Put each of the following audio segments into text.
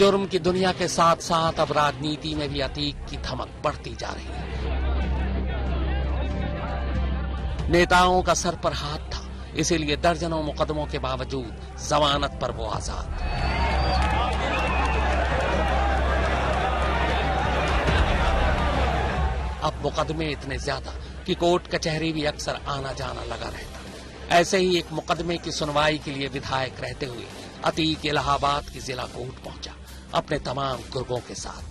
जुर्म की दुनिया के साथ साथ अब राजनीति में भी अतीक की धमक बढ़ती जा रही है। नेताओं का सर पर हाथ था, इसीलिए दर्जनों मुकदमों के बावजूद जमानत पर वो आजाद। अब मुकदमे इतने ज्यादा कि कोर्ट कचहरी भी अक्सर आना जाना लगा रहता। ऐसे ही एक मुकदमे की सुनवाई के लिए विधायक रहते हुए अतीक इलाहाबाद की जिला कोर्ट पहुंचा अपने तमाम गुर्गों के साथ।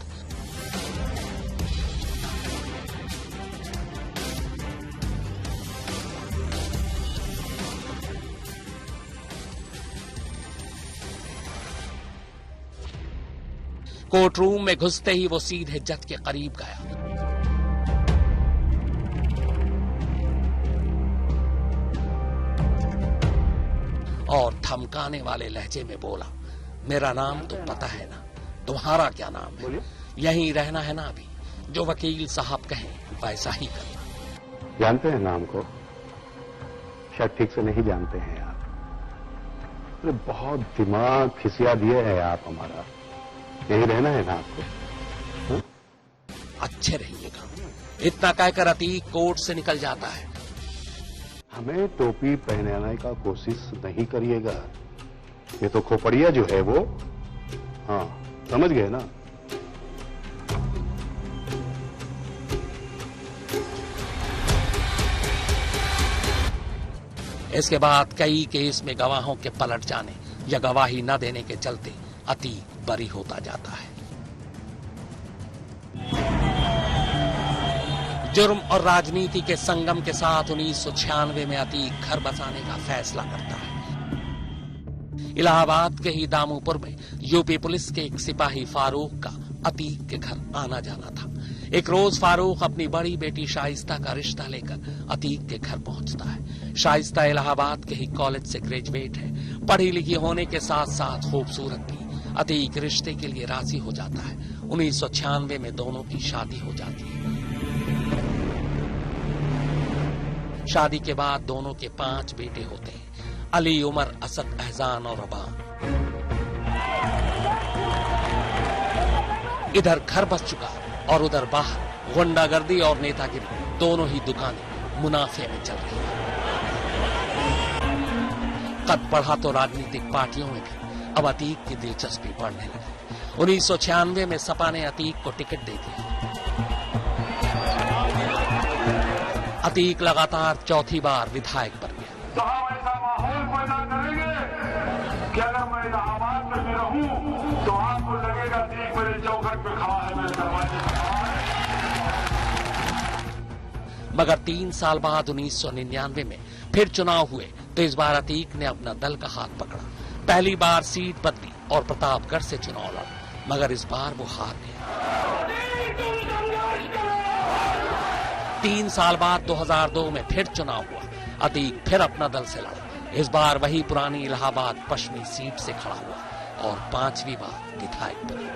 कोर्ट रूम में घुसते ही वो सीधे जज के करीब गया। और धमकाने वाले लहजे में बोला, मेरा नाम तो पता है ना, तुम्हारा क्या नाम है? यहीं रहना है ना अभी, जो वकील साहब कहें वैसा ही करना। जानते हैं नाम को? शायद ठीक से नहीं जानते हैं आप। अरे बहुत दिमाग खिसिया दिए हैं आप हमारा। यहीं रहना है ना आपको? हा? अच्छे रहिएगा। इतना कहकर अतीक कोर्ट से निकल जाता है। हमें टोपी पहनाने का कोशिश नहीं करिएगा। ये तो खोपड़िया जो है वो, हाँ समझ गए ना? इसके बाद कई केस में गवाहों के पलट जाने या गवाही न देने के चलते अतीक बरी होता जाता है। जुर्म और राजनीति के संगम के साथ 1996 में अतीक घर बसाने का फैसला करता है। इलाहाबाद के ही दामूपुर में यूपी पुलिस के एक सिपाही फारूक का अतीक के घर आना जाना था। एक रोज फारूक अपनी बड़ी बेटी शाइस्ता का रिश्ता लेकर अतीक के घर पहुंचता है। शाइस्ता इलाहाबाद के ही कॉलेज से ग्रेजुएट है, पढ़ी लिखी होने के साथ साथ खूबसूरत भी। अतीक रिश्ते के लिए राजी हो जाता है। 1996 में दोनों की शादी हो जाती है। शादी के बाद दोनों के 5 बेटे होते हैं, अली, उमर, असद, एहसान और अबान। इधर घर बस चुका और उधर बाहर गुंडागर्दी और नेतागिरी दोनों ही दुकानें मुनाफे में चल रही हैं। कद बढ़ा तो राजनीतिक पार्टियों में भी अब अतीक की दिलचस्पी बढ़ने लगी। 1996 में सपा ने अतीक को टिकट दे दिया। अतीक लगातार चौथी बार विधायक बन गया। तो हम ऐसा माहौल पैदा करेंगे कि अगर मैं इलाहाबाद में भी रहूं तो आपको लगेगा अतीक मेरे चौखट पे खड़ा है, मेरे दरवाजे पे खड़ा है। मगर 3 साल बाद 1999 में फिर चुनाव हुए तो इस बार अतीक ने अपना दल का हाथ पकड़ा। पहली बार सीट बदली और प्रतापगढ़ से चुनाव लड़ा, मगर इस बार वो हार गया। 3 साल बाद 2002 में फिर चुनाव हुआ। अतीक फिर अपना दल से लड़ा। इस बार वही पुरानी इलाहाबाद पश्चिमी सीट से खड़ा हुआ और 5वीं बार विधायक बना।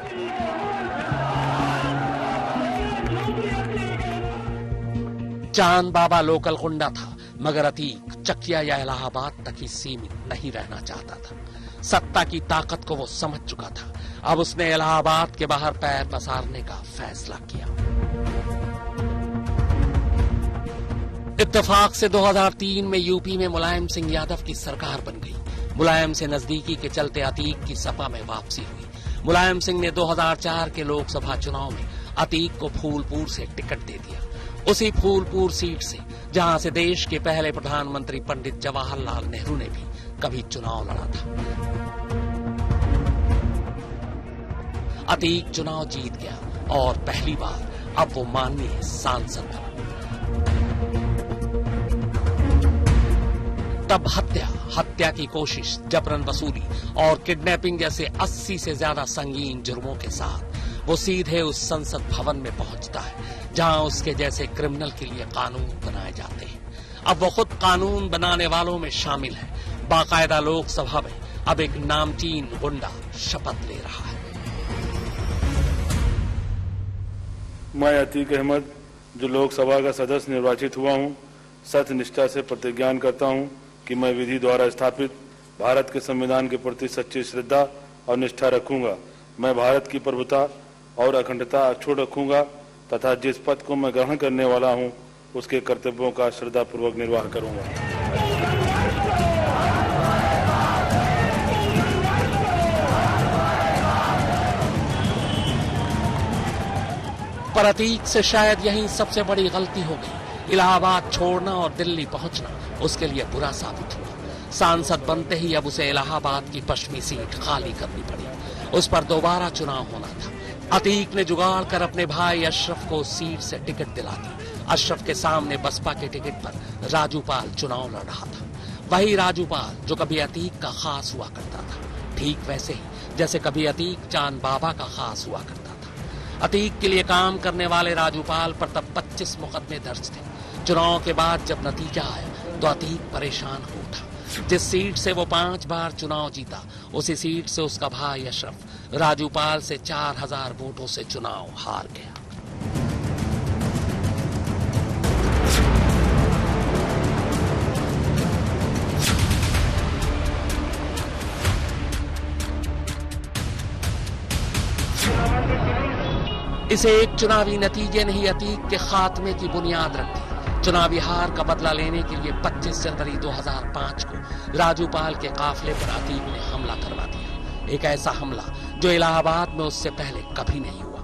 चांद बाबा लोकल गुंडा था, मगर अतीक चकिया या इलाहाबाद तक ही सीमित नहीं रहना चाहता था। सत्ता की ताकत को वो समझ चुका था। अब उसने इलाहाबाद के बाहर पैर पसारने का फैसला किया। इत्तेफाक से 2003 में यूपी में मुलायम सिंह यादव की सरकार बन गई। मुलायम से नजदीकी के चलते अतीक की सपा में वापसी हुई। मुलायम सिंह ने 2004 के लोकसभा चुनाव में अतीक को फूलपुर से टिकट दे दिया। उसी फूलपुर सीट से जहां से देश के पहले प्रधानमंत्री पंडित जवाहरलाल नेहरू ने भी कभी चुनाव लड़ा था। अतीक चुनाव जीत गया और पहली बार अब वो माननीय सांसद बना। तब हत्या की कोशिश, जबरन वसूली और किडनैपिंग जैसे 80 से ज्यादा संगीन जुर्मों के साथ वो सीधे उस संसद भवन में पहुंचता है जहां उसके जैसे क्रिमिनल के लिए कानून बनाए जाते हैं। अब वो खुद कानून बनाने वालों में शामिल है। बाकायदा लोकसभा में अब एक नामचीन गुंडा शपथ ले रहा है। मैं अतीक अहमद, जो लोकसभा का सदस्य निर्वाचित हुआ हूं, सत्य निष्ठा से प्रतिज्ञान करता हूं कि मैं विधि द्वारा स्थापित भारत के संविधान के प्रति सच्ची श्रद्धा और निष्ठा रखूंगा मैं भारत की प्रभुता और अखंडता अक्षुण्ण रखूंगा तथा जिस पद को मैं ग्रहण करने वाला हूं उसके कर्तव्यों का श्रद्धापूर्वक निर्वाह करूंगा। पर अतीक से शायद यही सबसे बड़ी गलती हो गई। इलाहाबाद छोड़ना और दिल्ली पहुंचना उसके लिए बुरा साबित हुआ। सांसद बनते ही अब उसे इलाहाबाद की पश्चिमी सीट खाली करनी पड़ी। उस पर दोबारा चुनाव होना था। अतीक ने जुगाड़ कर अपने भाई अशरफ को सीट से टिकट दिला दी। अशरफ के सामने बसपा के टिकट पर राजूपाल चुनाव लड़ रहा था। वही राजूपाल जो कभी अतीक का खास हुआ करता था, ठीक वैसे ही जैसे कभी अतीक चांद बाबा का खास हुआ करता था। अतीक के लिए काम करने वाले राजूपाल पर तब 25 मुकदमे दर्ज थे। चुनाव के बाद जब नतीजा आया तो अतीक परेशान हो उठा। जिस सीट से वो 5 बार चुनाव जीता, उसी सीट से उसका भाई अशरफ राजूपाल से 4000 वोटों से चुनाव हार गया। इसे एक चुनावी नतीजे ने ही अतीक के खात्मे की बुनियाद रख दी। चुनावी हार का बदला लेने के लिए 25 जनवरी 2005 को राजूपाल के काफिले पर अतीक ने हमला करवा दिया। एक ऐसा हमला जो इलाहाबाद में उससे पहले कभी नहीं हुआ।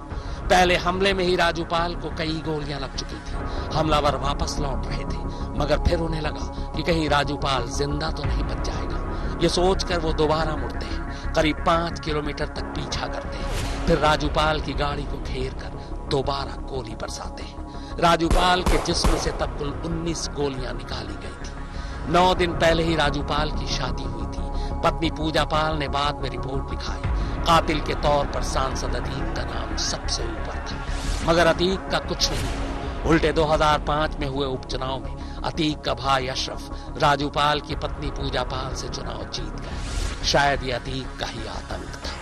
पहले हमले में ही राजूपाल को कई गोलियां लग चुकी थी। हमलावर वापस लौट रहे थे, मगर फिर उन्हें लगा कि कहीं राजूपाल जिंदा तो नहीं बच जाएगा। ये सोचकर वो दोबारा मुड़ते हैं। करीब 5 किलोमीटर तक पीछा करते हैं। फिर राजूपाल की गाड़ी को घेर कर दोबारा गोली बरसाते हैं। राजूपाल के जिस्म से तब कुल 19 गोलियां निकाली गई थी। 9 दिन पहले ही राजूपाल की शादी हुई थी। पत्नी पूजा पाल ने बाद में रिपोर्ट लिखाई। कातिल के तौर पर सांसद अतीक का नाम सबसे ऊपर था, मगर अतीक का कुछ नहीं हुआ। उल्टे 2005 में हुए उपचुनाव में अतीक का भाई अशरफ राजूपाल की पत्नी पूजा पाल से चुनाव जीत गया। शायद ये अतीक का ही आतंक था।